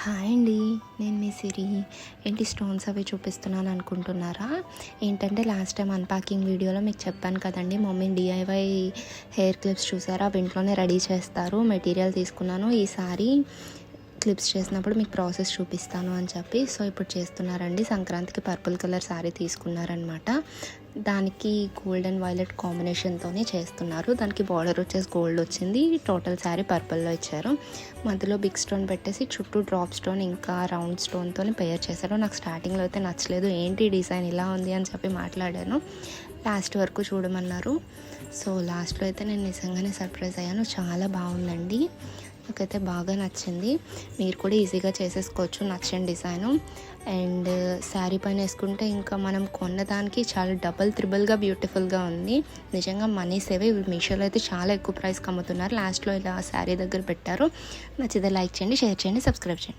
Hi అండి, నేను మీ సిరి. ఏంటి స్టోన్స్ అవి చూపిస్తున్నాను అనుకుంటున్నారా? ఏంటంటే లాస్ట్ టైం అన్ప్యాకింగ్ వీడియోలో మీకు చెప్పాను కదండి, మమ్మీని డిఐవై హెయిర్ క్లిప్స్ చూసారా, అవి ఇంట్లోనే రెడీ చేస్తారు. మెటీరియల్ తీసుకున్నాను. ఈసారి క్లిప్స్ చేసినప్పుడు మీకు ప్రాసెస్ చూపిస్తాను అని చెప్పి సో ఇప్పుడు చేస్తున్నారండి. సంక్రాంతికి పర్పుల్ కలర్ శారీ తీసుకున్నారనమాట. దానికి గోల్డ్ అండ్ వైలెట్ కాంబినేషన్తోనే చేస్తున్నారు. దానికి బార్డర్ వచ్చేసి గోల్డ్ వచ్చింది. టోటల్ శారీ పర్పుల్లో ఇచ్చారు. మధ్యలో బిగ్ స్టోన్ పెట్టేసి చుట్టూ డ్రాప్ స్టోన్ ఇంకా రౌండ్ స్టోన్తో పేర్ చేశారు. నాకు స్టార్టింగ్లో అయితే నచ్చలేదు, ఏంటి డిజైన్ ఇలా ఉంది అని చెప్పి మాట్లాడాను. లాస్ట్ వరకు చూడమన్నారు. సో లాస్ట్లో అయితే నేను నిజంగానే సర్ప్రైజ్ అయ్యాను. చాలా బాగుందండి, నాకైతే బాగా నచ్చింది. మీరు కూడా ఈజీగా చేసేసుకోవచ్చు నచ్చిన డిజైను. అండ్ శారీ పైన వేసుకుంటే ఇంకా మనం కొన్నదానికి చాలా డబల్ త్రిబుల్గా బ్యూటిఫుల్గా ఉంది. నిజంగా మనీ సేవే. మీషోలో అయితే చాలా ఎక్కువ ప్రైస్కి అమ్ముతున్నారు. లాస్ట్లో ఇలా శారీ దగ్గర పెట్టారు. నచ్చితే లైక్ చేయండి, షేర్ చేయండి, సబ్స్క్రైబ్ చేయండి.